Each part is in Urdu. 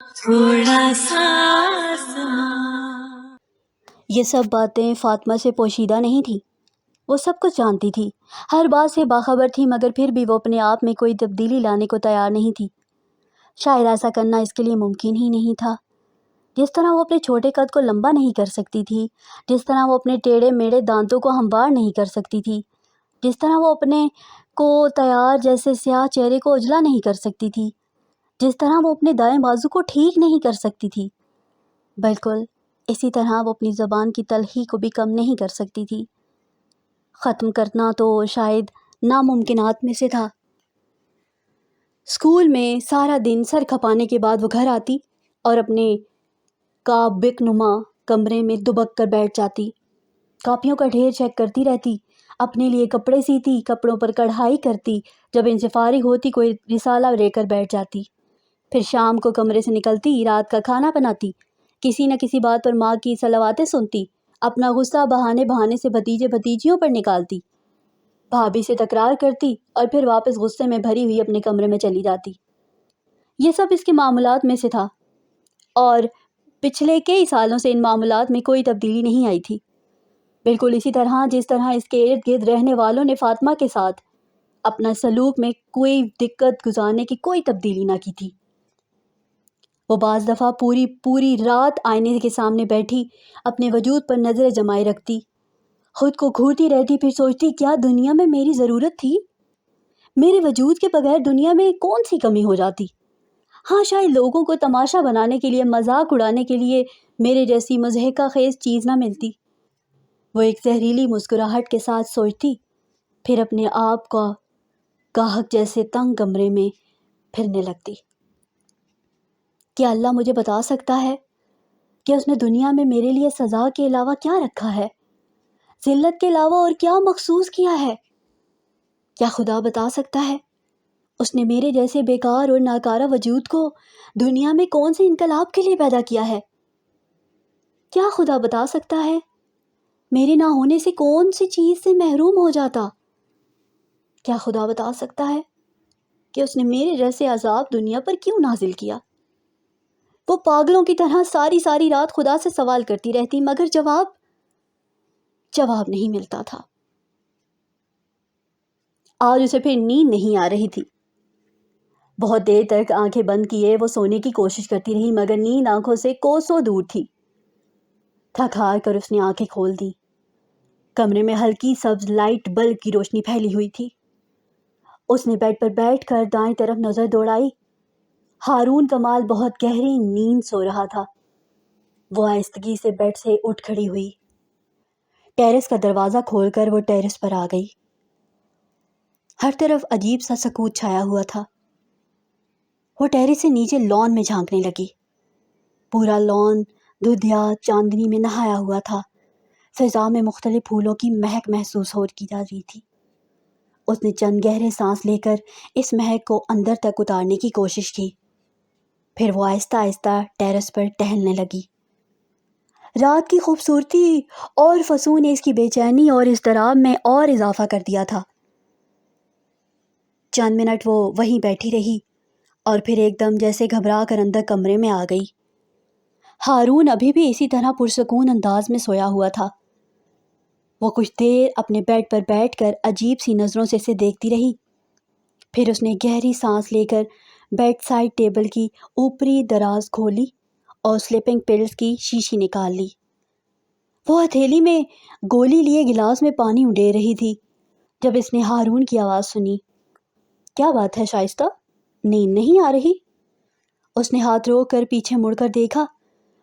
تھوڑا سا یہ سب باتیں فاطمہ سے پوشیدہ نہیں تھیں، وہ سب کچھ جانتی تھی، ہر بات سے باخبر تھی، مگر پھر بھی وہ اپنے آپ میں کوئی تبدیلی لانے کو تیار نہیں تھی۔ شاید ایسا کرنا اس کے لیے ممکن ہی نہیں تھا۔ جس طرح وہ اپنے چھوٹے قد کو لمبا نہیں کر سکتی تھی، جس طرح وہ اپنے ٹیڑھے میڑھے دانتوں کو ہموار نہیں کر سکتی تھی، جس طرح وہ اپنے کو تیار جیسے سیاہ چہرے کو اجلا نہیں کر سکتی تھی، جس طرح وہ اپنے دائیں بازو کو ٹھیک نہیں کر سکتی تھی، بالکل اسی طرح وہ اپنی زبان کی تلخی کو بھی کم نہیں کر سکتی تھی۔ ختم کرنا تو شاید ناممکنات میں سے تھا۔ اسکول میں سارا دن سر کھپانے کے بعد وہ گھر آتی اور اپنے کابک نما کمرے میں دبک کر بیٹھ جاتی، کاپیوں کا ڈھیر چیک کرتی رہتی، اپنے لیے کپڑے سیتی، کپڑوں پر کڑھائی کرتی، جب ان سے فارغ ہوتی کوئی رسالہ لے کر بیٹھ جاتی، پھر شام کو کمرے سے نکلتی، رات کا کھانا بناتی، کسی نہ کسی بات پر ماں کی صلواتیں سنتی، اپنا غصہ بہانے بہانے سے بھتیجے بھتیجیوں پر نکالتی، بھابھی سے تکرار کرتی اور پھر واپس غصے میں بھری ہوئی اپنے کمرے میں چلی جاتی۔ یہ سب اس کے معمولات میں سے تھا، اور پچھلے کئی سالوں سے ان معمولات میں کوئی تبدیلی نہیں آئی تھی، بالکل اسی طرح جس طرح اس کے ارد گرد رہنے والوں نے فاطمہ کے ساتھ اپنا سلوک میں کوئی دقت گزارنے کی کوئی تبدیلی نہ کی تھی۔ وہ بعض دفعہ پوری رات آئینے کے سامنے بیٹھی اپنے وجود پر نظریں جمائے رکھتی، خود کو گھورتی رہتی، پھر سوچتی کیا دنیا میں میری ضرورت تھی؟ میرے وجود کے بغیر دنیا میں کون سی کمی ہو جاتی؟ ہاں شاید لوگوں کو تماشا بنانے کے لیے، مذاق اڑانے کے لیے میرے جیسی مضحکہ خیز چیز نہ ملتی۔ وہ ایک زہریلی مسکراہٹ کے ساتھ سوچتی، پھر اپنے آپ کا گاہک جیسے تنگ کمرے میں پھرنے لگتی۔ کیا اللہ مجھے بتا سکتا ہے کہ اس نے دنیا میں میرے لیے سزا کے علاوہ کیا رکھا ہے؟ ذلت کے علاوہ اور کیا مخصوص کیا ہے؟ کیا خدا بتا سکتا ہے اس نے میرے جیسے بیکار اور ناکارہ وجود کو دنیا میں کون سے انقلاب کے لیے پیدا کیا ہے؟ کیا خدا بتا سکتا ہے میرے نہ ہونے سے کون سی چیز سے محروم ہو جاتا؟ کیا خدا بتا سکتا ہے کہ اس نے میرے جیسے عذاب دنیا پر کیوں نازل کیا؟ وہ پاگلوں کی طرح ساری رات خدا سے سوال کرتی رہتی، مگر جواب نہیں ملتا تھا۔ آج اسے پھر نیند نہیں آ رہی تھی۔ بہت دیر تک آنکھیں بند کیے وہ سونے کی کوشش کرتی رہی، مگر نیند آنکھوں سے کوسوں دور تھی۔ تھک ہار کر اس نے آنکھیں کھول دی۔ کمرے میں ہلکی سبز لائٹ بلب کی روشنی پھیلی ہوئی تھی۔ اس نے بیڈ پر بیٹھ کر دائیں طرف نظر دوڑائی۔ ہارون کمال بہت گہری نیند سو رہا تھا۔ وہ آہستگی سے بیڈ سے اٹھ کھڑی ہوئی، ٹیرس کا دروازہ کھول کر وہ ٹیرس پر آ گئی۔ ہر طرف عجیب سا سکوت چھایا ہوا تھا۔ وہ ٹیرس سے نیچے لان میں جھانکنے لگی۔ پورا لان دھندیا چاندنی میں نہایا ہوا تھا۔ فضا میں مختلف پھولوں کی مہک محسوس ہو کی جا رہی تھی۔ اس نے چند گہرے سانس لے کر اس مہک کو اندر تک اتارنے کی کوشش کی، پھر وہ آہستہ آہستہ ٹیرس پر ٹہلنے لگی۔ رات کی خوبصورتی اور فسون نے اس کی بے چینی اور اضطراب میں اور اضافہ کر دیا تھا۔ چند منٹ وہ وہیں بیٹھی رہی اور پھر ایک دم جیسے گھبرا کر اندر کمرے میں آ گئی۔ ہارون ابھی بھی اسی طرح پرسکون انداز میں سویا ہوا تھا۔ وہ کچھ دیر اپنے بیڈ پر بیٹھ کر عجیب سی نظروں سے اسے دیکھتی رہی، پھر اس نے گہری سانس لے کر بیڈ سائڈ ٹیبل کی اوپری دراز کھولی اور سلیپنگ پلز کی شیشی نکال لی۔ وہ ہتھیلی میں گولی لیے گلاس میں پانی اڈے رہی تھی جب اس نے ہارون کی آواز سنی۔ کیا بات ہے شائستہ، نیند نہیں آ رہی؟ اس نے ہاتھ روک کر پیچھے مڑ کر دیکھا۔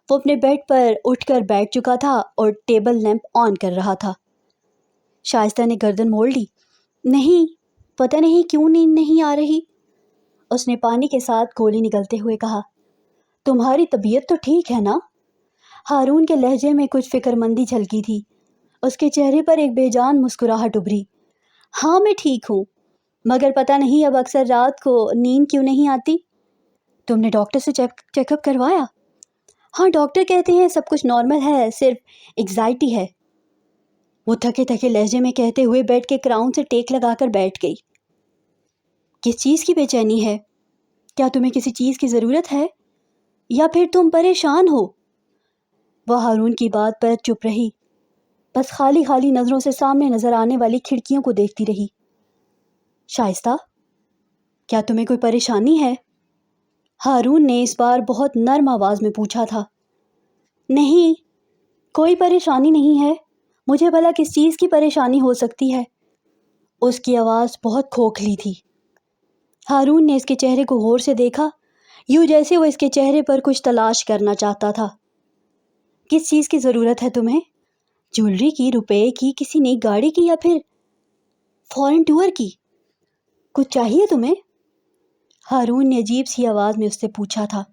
وہ اپنے بیڈ پر اٹھ کر بیٹھ چکا تھا اور ٹیبل لیمپ آن کر رہا تھا۔ شائستہ نے گردن موڑ لی۔ نہیں، پتہ نہیں کیوں نیند نہیں آ رہی، اس نے پانی کے ساتھ گولی نگلتے ہوئے کہا۔ تمہاری طبیعت تو ٹھیک ہے نا؟ ہارون کے لہجے میں کچھ فکر مندی جھلکی تھی۔ اس کے چہرے پر ایک بے جان مسکراہٹ ابھری۔ ہاں میں ٹھیک ہوں، مگر پتہ نہیں اب اکثر رات کو نیند کیوں نہیں آتی۔ تم نے ڈاکٹر سے چیک اپ کروایا؟ ہاں، ڈاکٹر کہتے ہیں سب کچھ نارمل ہے، صرف ایگزائٹی ہے، وہ تھکے لہجے میں کہتے ہوئے بیڈ کے کراؤن سے ٹیک لگا کر بیٹھ گئی۔ کس چیز کی بے چینی ہے؟ کیا تمہیں کسی چیز کی ضرورت ہے؟ یا پھر تم پریشان ہو؟ وہ ہارون کی بات پر چپ رہی، بس خالی خالی نظروں سے سامنے نظر آنے والی کھڑکیوں کو دیکھتی رہی۔ شائستہ، کیا تمہیں کوئی پریشانی ہے؟ ہارون نے اس بار بہت نرم آواز میں پوچھا تھا۔ نہیں، کوئی پریشانی نہیں ہے، مجھے بھلا کس چیز کی پریشانی ہو سکتی ہے؟ اس کی آواز بہت کھوکھلی تھی۔ ہارون نے اس کے چہرے کو غور سے دیکھا، یوں جیسے وہ اس کے چہرے پر کچھ تلاش کرنا چاہتا تھا۔ کس چیز کی ضرورت ہے تمہیں؟ جیولری کی، روپے کی، کسی نئی گاڑی کی، یا پھر فورن ٹور کی؟ کچھ چاہیے تمہیں؟ ہارون نے عجیب سی آواز میں اس سے پوچھا تھا۔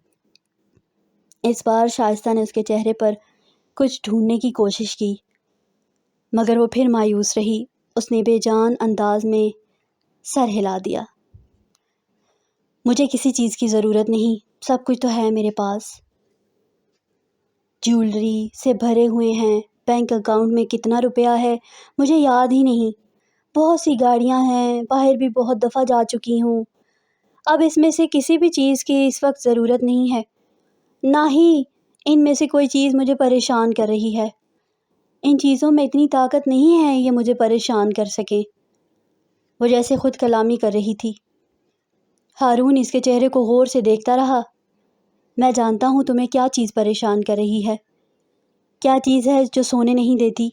اس بار شائستہ نے اس کے چہرے پر کچھ ڈھونڈنے کی کوشش کی، مگر وہ پھر مایوس رہی۔ اس نے بے جان انداز میں سر ہلا دیا۔ مجھے کسی چیز کی ضرورت نہیں، سب کچھ تو ہے میرے پاس۔ جیولری سے بھرے ہوئے ہیں، بینک اکاؤنٹ میں کتنا روپیہ ہے مجھے یاد ہی نہیں، بہت سی گاڑیاں ہیں، باہر بھی بہت دفعہ جا چکی ہوں۔ اب اس میں سے کسی بھی چیز کی اس وقت ضرورت نہیں ہے، نہ ہی ان میں سے کوئی چیز مجھے پریشان کر رہی ہے۔ ان چیزوں میں اتنی طاقت نہیں ہے یہ مجھے پریشان کر سکیں۔ وہ جیسے خود کلامی کر رہی تھی۔ ہارون اس کے چہرے کو غور سے دیکھتا رہا۔ میں جانتا ہوں تمہیں کیا چیز پریشان کر رہی ہے۔ کیا چیز ہے جو سونے نہیں دیتی؟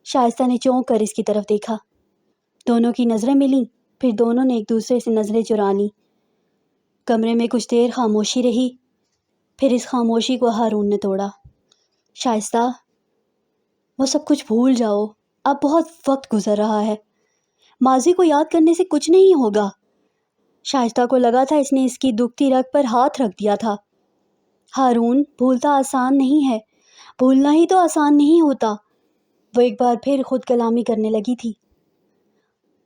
شائستہ نے چونک کر اس کی طرف دیکھا۔ دونوں کی نظریں ملیں، پھر دونوں نے ایک دوسرے سے نظریں چرا لیں۔ کمرے میں کچھ دیر خاموشی رہی، پھر اس خاموشی کو ہارون نے توڑا۔ شائستہ، وہ سب کچھ بھول جاؤ، اب بہت وقت گزر رہا ہے، ماضی کو یاد کرنے سے کچھ نہیں ہوگا۔ شائستہ کو لگا تھا اس نے اس کی دکھتی رگ پر ہاتھ رکھ دیا تھا۔ ہارون، بھولتا آسان نہیں ہے، بھولنا ہی تو آسان نہیں ہوتا۔ وہ ایک بار پھر خود کلامی کرنے لگی تھی۔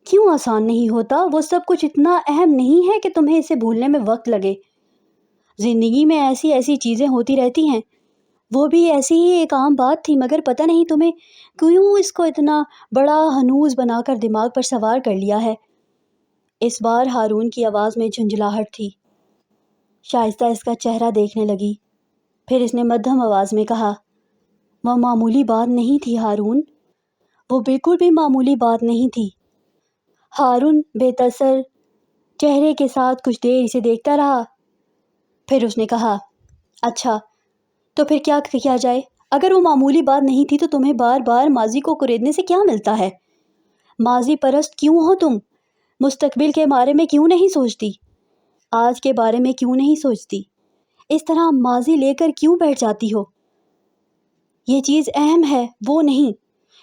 کیوں آسان نہیں ہوتا؟ وہ سب کچھ اتنا اہم نہیں ہے کہ تمہیں اسے بھولنے میں وقت لگے۔ زندگی میں ایسی ایسی چیزیں ہوتی رہتی ہیں، وہ بھی ایسی ہی ایک عام بات تھی، مگر پتہ نہیں تمہیں کیوں اس کو اتنا بڑا ہنوز بنا کر دماغ پر سوار کر لیا ہے۔ اس بار ہارون کی آواز میں جھنجھلاہٹ تھی۔ شائستہ اس کا چہرہ دیکھنے لگی، پھر اس نے مدھم آواز میں کہا، وہ معمولی بات نہیں تھی ہارون، وہ بالکل بھی معمولی بات نہیں تھی۔ ہارون بے تاثر چہرے کے ساتھ کچھ دیر اسے دیکھتا رہا، پھر اس نے کہا، اچھا تو پھر کیا کیا جائے؟ اگر وہ معمولی بات نہیں تھی تو تمہیں بار بار ماضی کو کریدنے سے کیا ملتا ہے؟ ماضی پرست کیوں ہو تم؟ مستقبل کے بارے میں کیوں نہیں سوچتی؟ آج کے بارے میں کیوں نہیں سوچتی؟ اس طرح ماضی لے کر کیوں بیٹھ جاتی ہو؟ یہ چیز اہم ہے، وہ نہیں،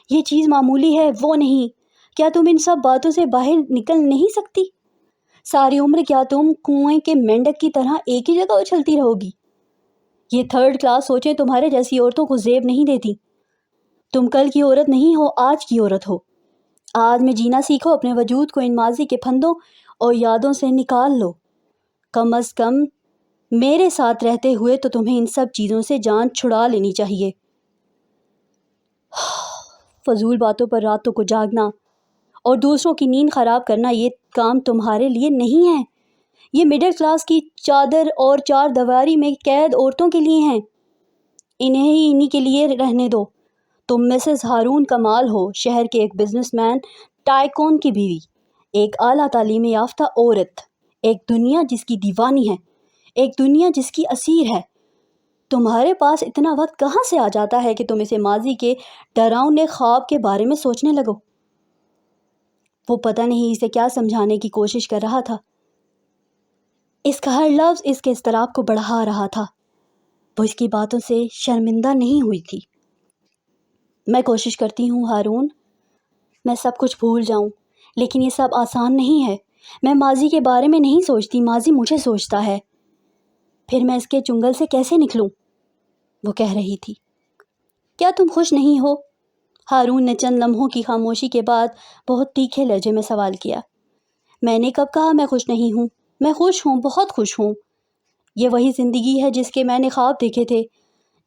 یہ چیز معمولی ہے، وہ نہیں۔ کیا تم ان سب باتوں سے باہر نکل نہیں سکتی؟ ساری عمر کیا تم کنویں کے مینڈک کی طرح ایک ہی جگہ اچھلتی رہو گی؟ یہ تھرڈ کلاس سوچیں تمہارے جیسی عورتوں کو زیب نہیں دیتی۔ تم کل کی عورت نہیں ہو، آج کی عورت ہو۔ آج میں جینا سیکھو، اپنے وجود کو ان ماضی کے پھندوں اور یادوں سے نکال لو۔ کم از کم میرے ساتھ رہتے ہوئے تو تمہیں ان سب چیزوں سے جان چھڑا لینی چاہیے۔ فضول باتوں پر راتوں کو جاگنا اور دوسروں کی نیند خراب کرنا، یہ کام تمہارے لیے نہیں ہے۔ یہ مڈل کلاس کی چادر اور چار دیواری میں قید عورتوں کے لیے ہیں۔ انہی کے لیے رہنے دو۔ تم مسز ہارون کمال ہو، شہر کے ایک بزنس مین ٹائکون کی بیوی، ایک اعلیٰ تعلیم یافتہ عورت، ایک دنیا جس کی دیوانی ہے، ایک دنیا جس کی اسیر ہے۔ تمہارے پاس اتنا وقت کہاں سے آ جاتا ہے کہ تم اسے ماضی کے ڈراؤنے خواب کے بارے میں سوچنے لگو؟ وہ پتہ نہیں اسے کیا سمجھانے کی کوشش کر رہا تھا۔ اس کا ہر لفظ اس کے اضطراب کو بڑھا رہا تھا۔ وہ اس کی باتوں سے شرمندہ نہیں ہوئی تھی۔ میں کوشش کرتی ہوں ہارون، میں سب کچھ بھول جاؤں، لیکن یہ سب آسان نہیں ہے۔ میں ماضی کے بارے میں نہیں سوچتی، ماضی مجھے سوچتا ہے۔ پھر میں اس کے چنگل سے کیسے نکلوں؟ وہ کہہ رہی تھی۔ کیا تم خوش نہیں ہو؟ ہارون نے چند لمحوں کی خاموشی کے بعد بہت تیکھے لہجے میں سوال کیا۔ میں نے کب کہا میں خوش نہیں ہوں؟ میں خوش ہوں، بہت خوش ہوں۔ یہ وہی زندگی ہے جس کے میں نے خواب دیکھے تھے،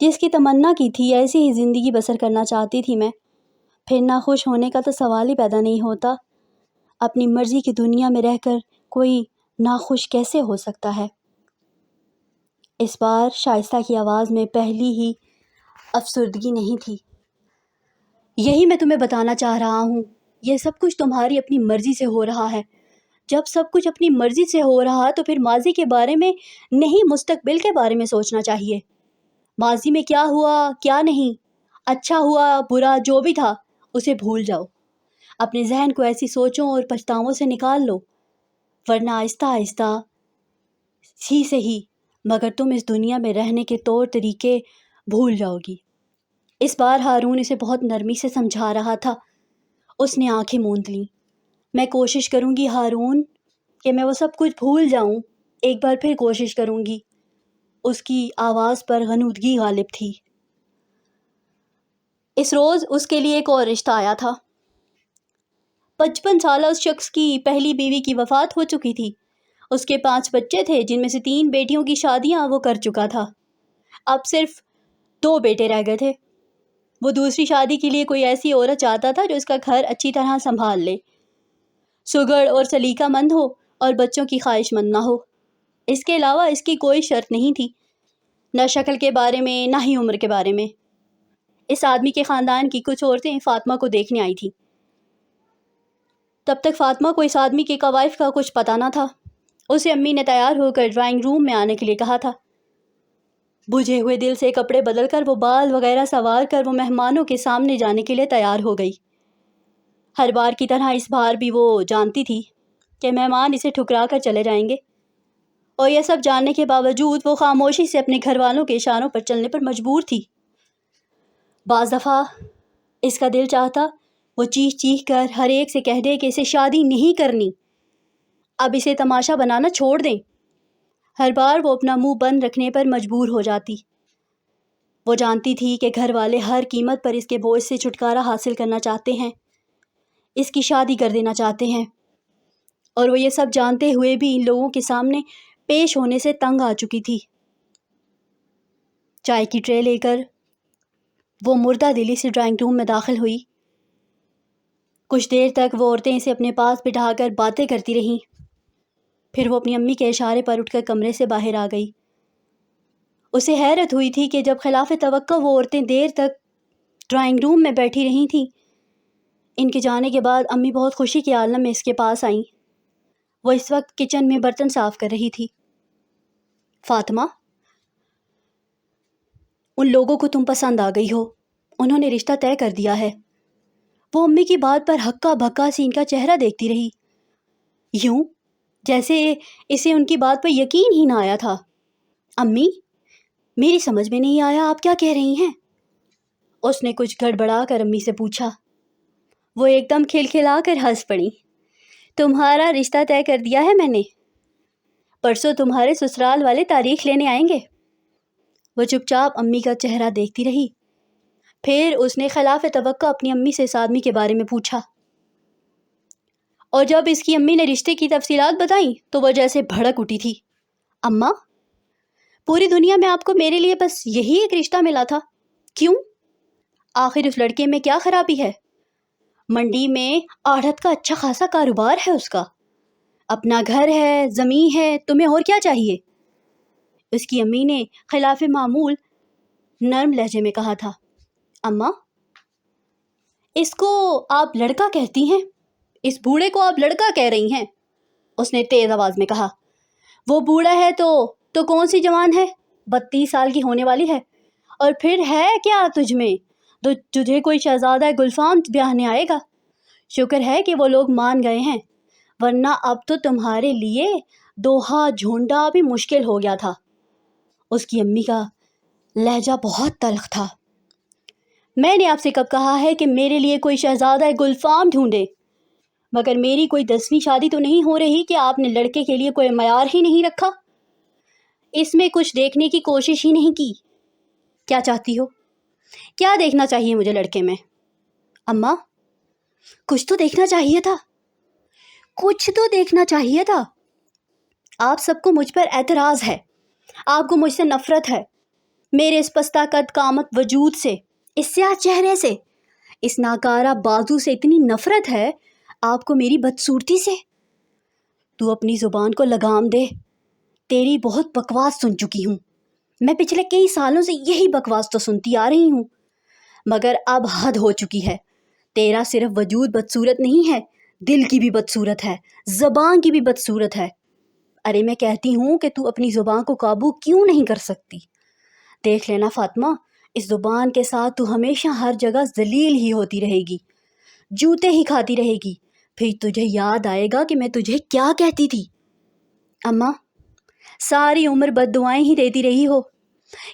جس کی تمنا کی تھی، ایسی ہی زندگی بسر کرنا چاہتی تھی میں۔ پھر ناخوش ہونے کا تو سوال ہی پیدا نہیں ہوتا۔ اپنی مرضی کی دنیا میں رہ کر کوئی ناخوش کیسے ہو سکتا ہے؟ اس بار شائستہ کی آواز میں پہلی ہی افسردگی نہیں تھی۔ یہی میں تمہیں بتانا چاہ رہا ہوں، یہ سب کچھ تمہاری اپنی مرضی سے ہو رہا ہے۔ جب سب کچھ اپنی مرضی سے ہو رہا تو پھر ماضی کے بارے میں نہیں، مستقبل کے بارے میں سوچنا چاہیے۔ ماضی میں کیا ہوا کیا نہیں، اچھا ہوا برا جو بھی تھا، اسے بھول جاؤ۔ اپنے ذہن کو ایسی سوچوں اور پچھتاووں سے نکال لو، ورنہ آہستہ آہستہ ہی صحیح مگر تم اس دنیا میں رہنے کے طور طریقے بھول جاؤ گی۔ اس بار ہارون اسے بہت نرمی سے سمجھا رہا تھا۔ اس نے آنکھیں موند لیں۔ میں کوشش کروں گی ہارون کہ میں وہ سب کچھ بھول جاؤں، ایک بار پھر کوشش کروں گی۔ اس کی آواز پر غنودگی غالب تھی۔ اس روز اس کے لیے ایک اور رشتہ آیا تھا۔ 55 سالہ اس شخص کی پہلی بیوی کی وفات ہو چکی تھی۔ اس کے 5 بچے تھے، جن میں سے 3 بیٹیوں کی شادیاں وہ کر چکا تھا۔ اب صرف 2 بیٹے رہ گئے تھے۔ وہ دوسری شادی کے لیے کوئی ایسی عورت چاہتا تھا جو اس کا گھر اچھی طرح سنبھال لے، سگڑ اور سلیقہ مند ہو اور بچوں کی خواہش مند نہ ہو۔ اس کے علاوہ اس کی کوئی شرط نہیں تھی، نہ شکل کے بارے میں نہ ہی عمر کے بارے میں۔ اس آدمی کے خاندان کی کچھ عورتیں فاطمہ کو دیکھنے آئی تھیں۔ تب تک فاطمہ کو اس آدمی کے قوائف کا کچھ پتہ نہ تھا۔ اسے امی نے تیار ہو کر ڈرائنگ روم میں آنے کے لیے کہا تھا۔ بجھے ہوئے دل سے کپڑے بدل کر وہ بال وغیرہ سنوار کر وہ مہمانوں کے سامنے جانے کے لیے تیار ہو گئی۔ ہر بار کی طرح اس بار بھی وہ جانتی تھی کہ مہمان اسے ٹھکرا کر چلے جائیں گے، اور یہ سب جاننے کے باوجود وہ خاموشی سے اپنے گھر والوں کے اشاروں پر چلنے پر مجبور تھی۔ بعض دفعہ اس کا دل چاہتا وہ چیخ چیخ کر ہر ایک سے کہہ دے کہ اسے شادی نہیں کرنی، اب اسے تماشا بنانا چھوڑ دیں۔ ہر بار وہ اپنا منہ بند رکھنے پر مجبور ہو جاتی۔ وہ جانتی تھی کہ گھر والے ہر قیمت پر اس کے بوجھ سے چھٹکارا حاصل کرنا چاہتے ہیں، اس کی شادی کر دینا چاہتے ہیں، اور وہ یہ سب جانتے ہوئے بھی ان لوگوں کے سامنے پیش ہونے سے تنگ آ چکی تھی۔ چائے کی ٹرے لے کر وہ مردہ دلی سے ڈرائنگ روم میں داخل ہوئی۔ کچھ دیر تک وہ عورتیں اسے اپنے پاس بٹھا کر باتیں کرتی رہیں، پھر وہ اپنی امی کے اشارے پر اٹھ کر کمرے سے باہر آ گئی۔ اسے حیرت ہوئی تھی کہ جب خلاف توقع وہ عورتیں دیر تک ڈرائنگ روم میں بیٹھی رہی تھیں، ان کے جانے کے بعد امی بہت خوشی کے عالم میں اس کے پاس آئیں۔ وہ اس وقت کچن میں برتن صاف کر رہی تھی۔ فاطمہ، ان لوگوں کو تم پسند آ گئی ہو، انہوں نے رشتہ طے کر دیا ہے۔ وہ امی کی بات پر ہکا بھکا سی ان کا چہرہ دیکھتی رہی، یوں جیسے اسے ان کی بات پر یقین ہی نہ آیا تھا۔ امی، میری سمجھ میں نہیں آیا، آپ کیا کہہ رہی ہیں؟ اس نے کچھ گڑبڑا کر امی سے پوچھا۔ وہ ایک دم کھلکھلا کر ہنس پڑی۔ تمہارا رشتہ طے کر دیا ہے میں نے، پرسوں تمہارے سسرال والے تاریخ لینے آئیں گے۔ وہ چپ چاپ امی کا چہرہ دیکھتی رہی، پھر اس نے خلاف توقع اپنی امی سے اس آدمی کے بارے میں پوچھا، اور جب اس کی امی نے رشتے کی تفصیلات بتائیں تو وہ جیسے بھڑک اٹھی تھی۔ اماں، پوری دنیا میں آپ کو میرے لیے بس یہی ایک رشتہ ملا تھا، کیوں؟ آخر اس لڑکے میں کیا خرابی ہے؟ منڈی میں آڑھت کا اچھا خاصا کاروبار ہے اس کا، اپنا گھر ہے، زمین ہے، تمہیں اور کیا چاہیے؟ اس کی امی نے خلاف معمول نرم لہجے میں کہا تھا۔ اماں، اس کو آپ لڑکا کہتی ہیں؟ اس بوڑھے کو آپ لڑکا کہہ رہی ہیں؟ اس نے تیز آواز میں کہا۔ وہ بوڑھا ہے تو کون سی جوان ہے؟ 32 سال کی ہونے والی ہے، اور پھر ہے کیا تجھ میں تو تجھے کوئی شہزادہ گلفام بیاہنے آئے گا؟ شکر ہے کہ وہ لوگ مان گئے ہیں، ورنہ اب تو تمہارے لیے دوہا جھونڈا بھی مشکل ہو گیا تھا۔ اس کی امی کا لہجہ بہت تلخ تھا۔ میں نے آپ سے کب کہا ہے کہ میرے لیے کوئی شہزادہ گلفام ڈھونڈے؟ مگر میری کوئی 10ویں شادی تو نہیں ہو رہی کہ آپ نے لڑکے کے لیے کوئی معیار ہی نہیں رکھا، اس میں کچھ دیکھنے کی کوشش ہی نہیں کی۔ کیا چاہتی ہو؟ کیا دیکھنا چاہیے مجھے لڑکے میں؟ اماں، کچھ تو دیکھنا چاہیے تھا، کچھ تو دیکھنا چاہیے تھا۔ آپ سب کو مجھ پر اعتراض ہے، آپ کو مجھ سے نفرت ہے، میرے اس پستہ قد قامت وجود سے، اس سیاہ چہرے سے، اس ناکارہ بازو سے اتنی نفرت ہے آپ کو میری بدصورتی سے۔ تو اپنی زبان کو لگام دے، تیری بہت بکواس سن چکی ہوں۔ میں پچھلے کئی سالوں سے یہی بکواس تو سنتی آ رہی ہوں، مگر اب حد ہو چکی ہے۔ تیرا صرف وجود بدصورت نہیں ہے، دل کی بھی بدصورت ہے، زبان کی بھی بدصورت ہے۔ ارے میں کہتی ہوں کہ تو اپنی زبان کو قابو کیوں نہیں کر سکتی؟ دیکھ لینا فاطمہ، اس زبان کے ساتھ تو ہمیشہ ہر جگہ ذلیل ہی ہوتی رہے گی، جوتے ہی کھاتی رہے گی۔ پھر تجھے یاد آئے گا کہ میں تجھے کیا کہتی تھی۔ اماں، ساری عمر بد دعائیں ہی دیتی رہی ہو،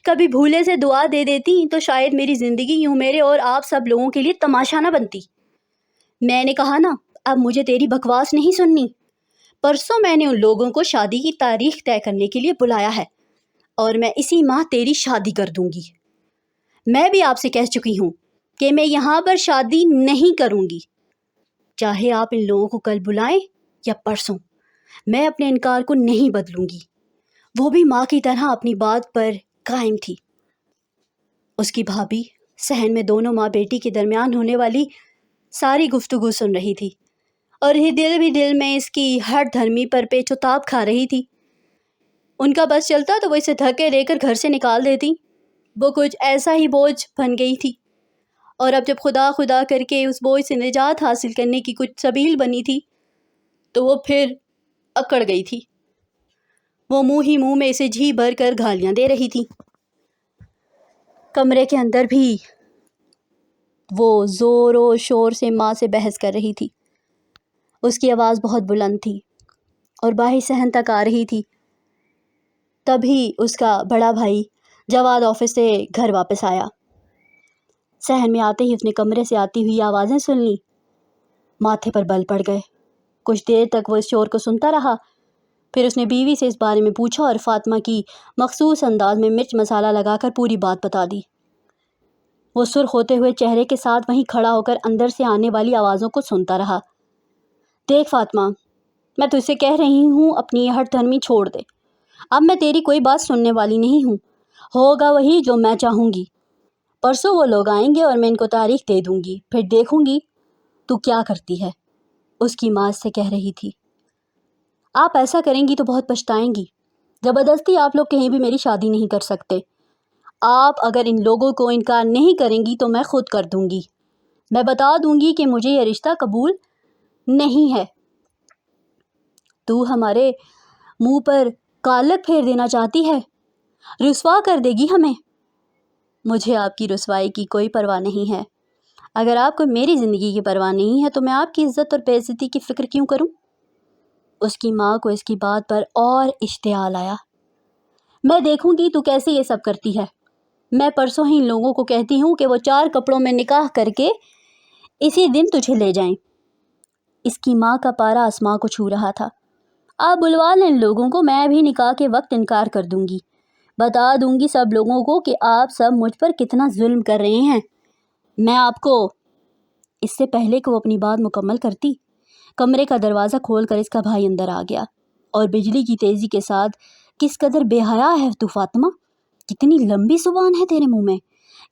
کبھی بھولے سے دعا دے دیتی تو شاید میری زندگی یوں میرے اور آپ سب لوگوں کے لیے تماشا نہ بنتی۔ میں نے کہا نا، اب مجھے تیری بکواس نہیں سننی۔ پرسوں میں نے ان لوگوں کو شادی کی تاریخ طے کرنے کے لیے بلایا ہے، اور میں اسی ماہ تیری شادی کر دوں گی۔ میں بھی آپ سے کہہ چکی ہوں کہ میں یہاں پر شادی نہیں کروں گی، چاہے آپ ان لوگوں کو کل بلائیں یا پرسوں، میں اپنے انکار کو نہیں بدلوں گی۔ وہ بھی ماں کی طرح اپنی بات پر قائم تھی۔ اس کی بھابھی صحن میں دونوں ماں بیٹی کے درمیان ہونے والی ساری گفتگو سن رہی تھی، اور یہ دل بھی دل میں اس کی ہٹ دھرمی پر پیچ و تاب کھا رہی تھی۔ ان کا بس چلتا تو وہ اسے دھکے دے کر گھر سے نکال دیتی۔ وہ کچھ ایسا ہی بوجھ بن گئی تھی، اور اب جب خدا خدا کر کے اس بوجھ سے نجات حاصل کرنے کی کچھ سبیل بنی تھی تو وہ پھر اکڑ گئی تھی۔ وہ منہ ہی منہ میں اسے جھی بھر کر گالیاں دے رہی تھی۔ کمرے کے اندر بھی وہ زور و شور سے ماں سے بحث کر رہی تھی۔ اس کی آواز بہت بلند تھی اور باہر صحن تک آ رہی تھی۔ تبھی اس کا بڑا بھائی جواد آفس سے گھر واپس آیا۔ صحن میں آتے ہی اس نے کمرے سے آتی ہوئی آوازیں سن لی، ماتھے پر بل پڑ گئے۔ کچھ دیر تک وہ اس شور کو سنتا رہا، پھر اس نے بیوی سے اس بارے میں پوچھا اور فاطمہ کی مخصوص انداز میں مرچ مسالہ لگا کر پوری بات بتا دی۔ وہ سرخ ہوتے ہوئے چہرے کے ساتھ وہیں کھڑا ہو کر اندر سے آنے والی آوازوں کو سنتا رہا۔ دیکھ فاطمہ، میں تجھ سے کہہ رہی ہوں اپنی یہ ہٹ دھرمی چھوڑ دے۔ اب میں تیری کوئی بات سننے والی نہیں ہوں، ہوگا وہی جو میں چاہوں گی۔ پرسوں وہ لوگ آئیں گے اور میں ان کو تاریخ دے دوں گی، پھر دیکھوں گی تو کیا کرتی ہے۔ اس کی ماں سے کہہ رہی تھی، آپ ایسا کریں گی تو بہت پچھتائیں گی۔ زبردستی آپ لوگ کہیں بھی میری شادی نہیں کر سکتے۔ آپ اگر ان لوگوں کو انکار نہیں کریں گی تو میں خود کر دوں گی۔ میں بتا دوں گی کہ مجھے یہ رشتہ قبول نہیں ہے۔ تو ہمارے منہ پر کالک پھیر دینا چاہتی ہے، رسوا کر دے گی ہمیں۔ مجھے آپ کی رسوائی کی کوئی پرواہ نہیں ہے۔ اگر آپ کو میری زندگی کی پرواہ نہیں ہے تو میں آپ کی عزت اور بے عزتی کی فکر کیوں کروں؟ اس کی ماں کو اس کی بات پر اور اشتعال آیا۔ میں دیکھوں گی تو کیسے یہ سب کرتی ہے۔ میں پرسوں ہی ان لوگوں کو کہتی ہوں کہ وہ 4 کپڑوں میں نکاح کر کے اسی دن تجھے لے جائیں۔ اس کی ماں کا پارا آسماں کو چھو رہا تھا۔ آپ بلوا لیں ان لوگوں کو، میں بھی نکاح کے وقت انکار کر دوں گی، بتا دوں گی سب لوگوں کو کہ آپ سب مجھ پر کتنا ظلم کر رہے ہیں۔ میں آپ کو… اس سے پہلے کہ وہ اپنی بات مکمل کرتی، کمرے کا دروازہ کھول کر اس کا بھائی اندر آ گیا، اور بجلی کی تیزی کے ساتھ، کس قدر بے حیا ہے تو فاطمہ، کتنی لمبی زبان ہے تیرے منہ میں،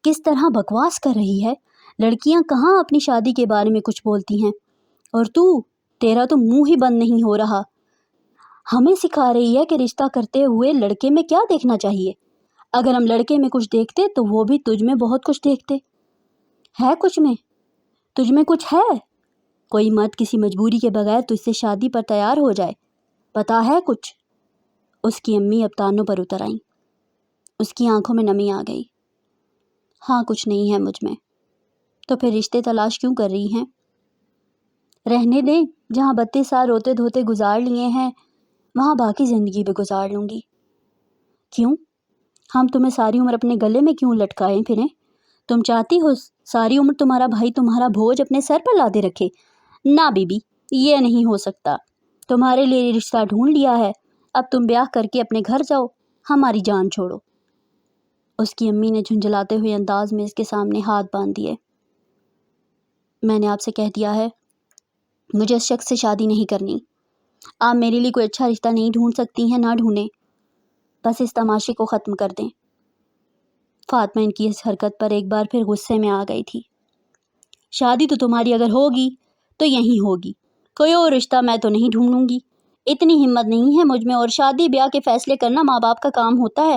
کس طرح بکواس کر رہی ہے۔ لڑکیاں کہاں اپنی شادی کے بارے میں کچھ بولتی ہیں، اور تیرا تو منہ ہی بند نہیں ہو رہا۔ ہمیں سکھا رہی ہے کہ رشتہ کرتے ہوئے لڑکے میں کیا دیکھنا چاہیے۔ اگر ہم لڑکے میں کچھ دیکھتے تو وہ بھی تجھ میں بہت کچھ دیکھتے۔ ہے تجھ میں کچھ ہے؟ کوئی مرد کسی مجبوری کے بغیر تجھ سے شادی پر تیار ہو جائے، پتا ہے کچھ؟ اس کی امی اب تانوں پر اتر آئیں۔ اس کی آنکھوں میں نمی آ گئی۔ ہاں، کچھ نہیں ہے مجھ میں۔ تو پھر رشتے تلاش کیوں کر رہی ہیں؟ رہنے دیں، جہاں 32 سال روتے دھوتے گزار لیے ہیں وہاں باقی زندگی بھی گزار لوں گی۔ کیوں؟ ہم تمہیں ساری عمر اپنے گلے میں کیوں لٹکائیں پھریں؟ تم چاہتی ہو ساری عمر تمہارا بھائی تمہارا بوجھ اپنے سر پر لادے رکھے؟ نہ بی بی، یہ نہیں ہو سکتا۔ تمہارے لیے رشتہ ڈھونڈ لیا ہے، اب تم بیاہ کر کے اپنے گھر جاؤ، ہماری جان چھوڑو۔ اس کی امی نے جھنجھلاتے ہوئے انداز میں اس کے سامنے ہاتھ باندھ دیے۔ میں نے آپ سے کہہ دیا ہے، مجھے اس شخص سے شادی نہیں کرنی۔ آپ میرے لیے کوئی اچھا رشتہ نہیں ڈھونڈ سکتی ہیں، نہ ڈھونڈیں، بس اس تماشے کو ختم کر دیں۔ فاطمہ ان کی اس حرکت پر ایک بار پھر غصے میں آ گئی تھی۔ شادی تو تمہاری اگر ہوگی تو یہیں ہوگی، کوئی اور رشتہ میں تو نہیں ڈھونڈوں گی۔ اتنی ہمت نہیں ہے مجھ میں، اور شادی بیاہ کے فیصلے کرنا ماں باپ کا کام ہوتا ہے،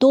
2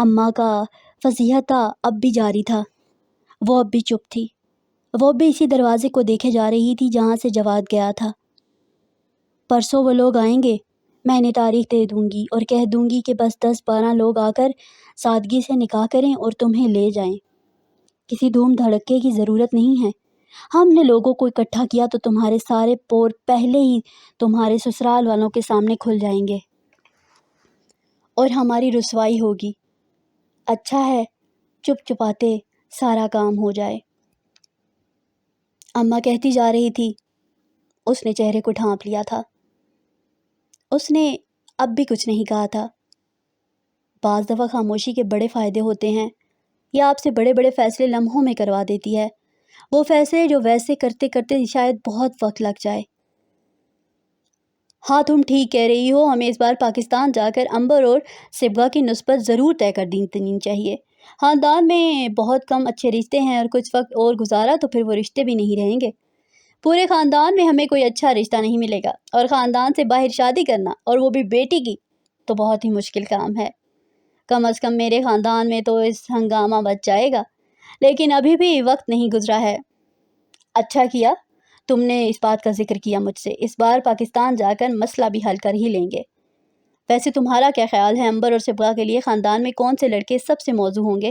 اماں کا فصیحتہ اب بھی جاری تھا۔ وہ اب بھی چپ تھی۔ وہ اب بھی اسی دروازے کو دیکھے جا رہی تھی جہاں سے جواد گیا تھا۔ پرسوں وہ لوگ آئیں گے، میں انہیں تاریخ دے دوں گی اور کہہ دوں گی کہ بس 10-12 لوگ آ کر سادگی سے نکاح کریں اور تمہیں لے جائیں۔ کسی دھوم دھڑکے کی ضرورت نہیں ہے۔ ہم نے لوگوں کو اکٹھا کیا تو تمہارے سارے پور پہلے ہی تمہارے سسرال والوں کے سامنے کھل جائیں گے اور ہماری رسوائی ہوگی۔ اچھا ہے چپ چپاتے سارا کام ہو جائے۔ اماں کہتی جا رہی تھی۔ اس نے چہرے کو ڈھانپ لیا تھا۔ اس نے اب بھی کچھ نہیں کہا تھا۔ بعض دفعہ خاموشی کے بڑے فائدے ہوتے ہیں۔ یہ آپ سے بڑے بڑے فیصلے لمحوں میں کروا دیتی ہے، وہ فیصلے جو ویسے کرتے کرتے شاید بہت وقت لگ جائے۔ ہاں تم ٹھیک کہہ رہی ہو، ہمیں اس بار پاکستان جا کر عنبر اور صبغہ کی نسبت ضرور طے کر دینی چاہیے۔ خاندان میں بہت کم اچھے رشتے ہیں اور کچھ وقت اور گزارا تو پھر وہ رشتے بھی نہیں رہیں گے۔ پورے خاندان میں ہمیں کوئی اچھا رشتہ نہیں ملے گا، اور خاندان سے باہر شادی کرنا، اور وہ بھی بیٹی کی، تو بہت ہی مشکل کام ہے۔ کم از کم میرے خاندان میں تو اس ہنگامہ بچ جائے گا، لیکن ابھی بھی وقت نہیں گزرا ہے۔ اچھا کیا تم نے اس بات کا ذکر کیا مجھ سے۔ اس بار پاکستان جا کر مسئلہ بھی حل کر ہی لیں گے۔ ویسے تمہارا کیا خیال ہے، عنبر اور صبغہ کے لیے خاندان میں کون سے لڑکے سب سے موزوں ہوں گے؟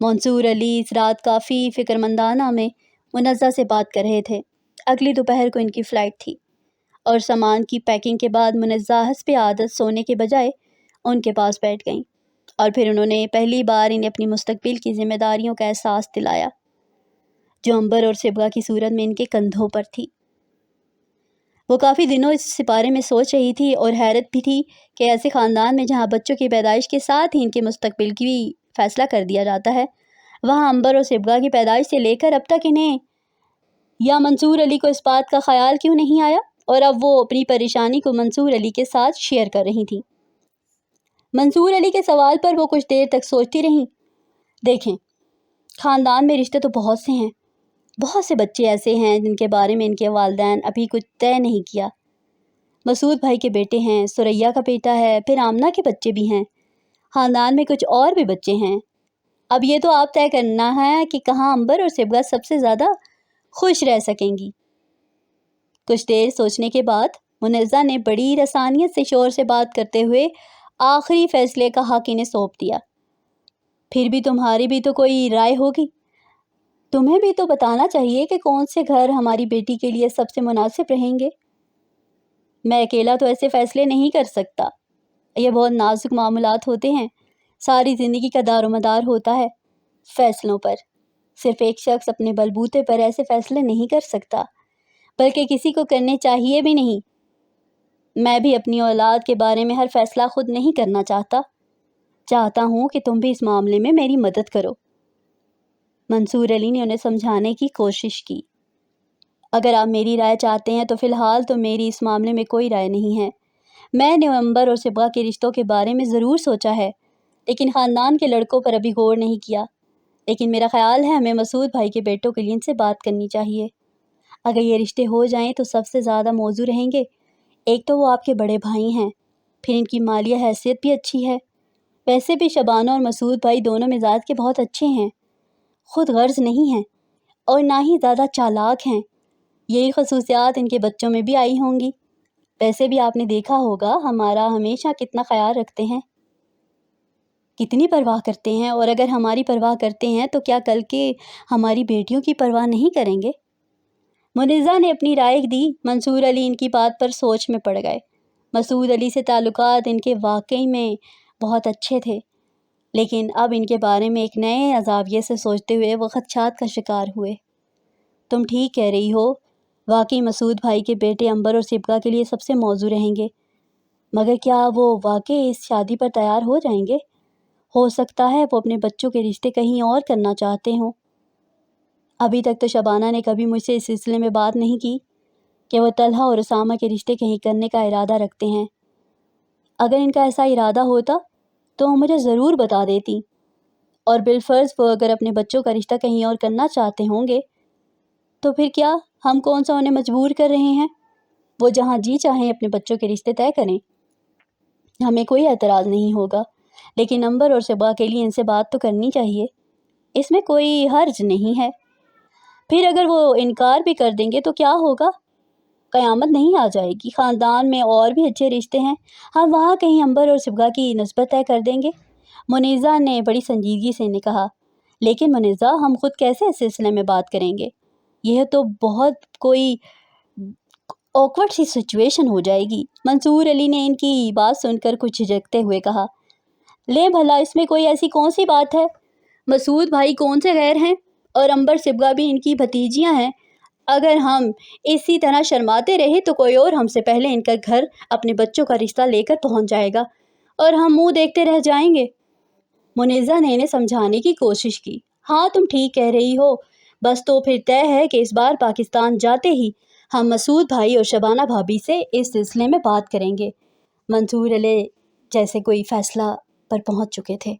منصور علی اس رات کافی فکر مندانہ میں منزہ سے بات کر رہے تھے۔ اگلی دوپہر کو ان کی فلائٹ تھی اور سامان کی پیکنگ کے بعد منزہ حسب عادت سونے کے بجائے ان کے پاس بیٹھ گئیں، اور پھر انہوں نے پہلی بار انہیں اپنی مستقبل کی ذمہ داریوں کا احساس دلایا جو عنبر اور صبغہ کی صورت میں ان کے کندھوں پر تھی۔ وہ کافی دنوں اس بارے میں سوچ رہی تھی اور حیرت بھی تھی کہ ایسے خاندان میں جہاں بچوں کی پیدائش کے ساتھ ہی ان کے مستقبل کی بھی فیصلہ کر دیا جاتا ہے، وہاں عنبر اور صبغہ کی پیدائش سے لے کر اب تک انہیں یا منصور علی کو اس بات کا خیال کیوں نہیں آیا، اور اب وہ اپنی پریشانی کو منصور علی کے ساتھ شیئر کر رہی تھیں۔ منصور علی کے سوال پر وہ کچھ دیر تک سوچتی رہیں۔ دیکھیں، خاندان میں رشتے تو بہت سے ہیں، بہت سے بچے ایسے ہیں جن کے بارے میں ان کے والدین ابھی کچھ طے نہیں کیا۔ مسعود بھائی کے بیٹے ہیں، ثریا کا بیٹا ہے، پھر آمنہ کے بچے بھی ہیں، خاندان میں کچھ اور بھی بچے ہیں۔ اب یہ تو آپ طے کرنا ہے کہ کہاں عنبر اور صبغہ سب سے زیادہ خوش رہ سکیں گی۔ کچھ دیر سوچنے کے بعد منزہ نے بڑی رسانیت سے شور سے بات کرتے ہوئے آخری فیصلے کا حق انہیں سونپ دیا۔ پھر بھی تمہاری بھی تو کوئی رائے ہوگی، تمہیں بھی تو بتانا چاہیے کہ کون سے گھر ہماری بیٹی کے لیے سب سے مناسب رہیں گے۔ میں اکیلا تو ایسے فیصلے نہیں کر سکتا، یہ بہت نازک معاملات ہوتے ہیں، ساری زندگی کا دار و مدار ہوتا ہے فیصلوں پر۔ صرف ایک شخص اپنے بلبوتے پر ایسے فیصلے نہیں کر سکتا، بلکہ کسی کو کرنے چاہیے بھی نہیں۔ میں بھی اپنی اولاد کے بارے میں ہر فیصلہ خود نہیں کرنا چاہتا ہوں کہ تم بھی اس معاملے میں میری مدد کرو۔ منصور علی نے انہیں سمجھانے کی کوشش کی۔ اگر آپ میری رائے چاہتے ہیں تو فی الحال تو میری اس معاملے میں کوئی رائے نہیں ہے۔ میں نے عنبر اور صبغہ کے رشتوں کے بارے میں ضرور سوچا ہے، لیکن خاندان کے لڑکوں پر ابھی غور نہیں کیا۔ لیکن میرا خیال ہے ہمیں مسعود بھائی کے بیٹوں کے لیے ان سے بات کرنی چاہیے۔ اگر یہ رشتے ہو جائیں تو سب سے زیادہ موزوں رہیں گے۔ ایک تو وہ آپ کے بڑے بھائی ہیں، پھر ان کی مالیہ حیثیت بھی اچھی ہے۔ ویسے بھی شبانہ اور مسعود بھائی دونوں مزاج کے بہت اچھے ہیں، خود غرض نہیں ہیں اور نہ ہی زیادہ چالاک ہیں۔ یہی خصوصیات ان کے بچوں میں بھی آئی ہوں گی۔ ویسے بھی آپ نے دیکھا ہوگا ہمارا ہمیشہ کتنا خیال رکھتے ہیں، کتنی پرواہ کرتے ہیں، اور اگر ہماری پرواہ کرتے ہیں تو کیا کل کے ہماری بیٹیوں کی پرواہ نہیں کریں گے؟ منزہ نے اپنی رائے دی۔ منصور علی ان کی بات پر سوچ میں پڑ گئے۔ مسعود علی سے تعلقات ان کے واقعی میں بہت اچھے تھے، لیکن اب ان کے بارے میں ایک نئے زاویے سے سوچتے ہوئے وہ خدشات کا شکار ہوئے۔ تم ٹھیک کہہ رہی ہو، واقعی مسعود بھائی کے بیٹے عنبر اور صبغہ کے لیے سب سے موزوں رہیں گے، مگر کیا وہ واقعی اس شادی پر تیار ہو جائیں گے؟ ہو سکتا ہے وہ اپنے بچوں کے رشتے کہیں اور کرنا چاہتے ہوں۔ ابھی تک تو شبانہ نے کبھی مجھ سے اس سلسلے میں بات نہیں کی کہ وہ طلحہ اور اسامہ کے رشتے کہیں کرنے کا ارادہ رکھتے ہیں۔ اگر ان کا ایسا ارادہ ہوتا تو وہ مجھے ضرور بتا دیتی، اور بالفرض وہ اگر اپنے بچوں کا رشتہ کہیں اور کرنا چاہتے ہوں گے تو پھر کیا ہم کون سا انہیں مجبور کر رہے ہیں؟ وہ جہاں جی چاہیں اپنے بچوں کے رشتے طے کریں، ہمیں کوئی اعتراض نہیں ہوگا، لیکن عنبر اور صبا کے لیے ان سے بات تو کرنی چاہیے، اس میں کوئی حرج نہیں ہے۔ پھر اگر وہ انکار بھی کر دیں گے تو کیا ہوگا؟ قیامت نہیں آ جائے گی، خاندان میں اور بھی اچھے رشتے ہیں، ہم وہاں کہیں عنبر اور صبا کی نسبت طے کر دیں گے۔ منیزہ نے بڑی سنجیدگی سے نے کہا، لیکن منیزہ ہم خود کیسے اس سلسلے میں بات کریں گے؟ یہ تو بہت کوئی اوکورڈ سی سچویشن ہو جائے گی۔ منصور علی نے ان کی بات سن کر کچھ جھجکتے ہوئے کہا، لے بھلا اس میں کوئی ایسی کون سی بات ہے؟ مسعود بھائی کون سے غیر ہیں، اور عنبر صبا بھی ان کی بھتیجیاں ہیں۔ اگر ہم اسی طرح شرماتے رہے تو کوئی اور ہم سے پہلے ان کا گھر اپنے بچوں کا رشتہ لے کر پہنچ جائے گا اور ہم منہ دیکھتے رہ جائیں گے۔ منیزہ نے انہیں سمجھانے کی کوشش کی، ہاں تم ٹھیک کہہ رہی ہو، بس تو پھر طے ہے کہ اس بار پاکستان جاتے ہی ہم مسعود بھائی اور شبانہ بھابھی سے اس سلسلے میں بات کریں گے۔ منصور علی جیسے کوئی فیصلہ پر پہنچ چکے تھے۔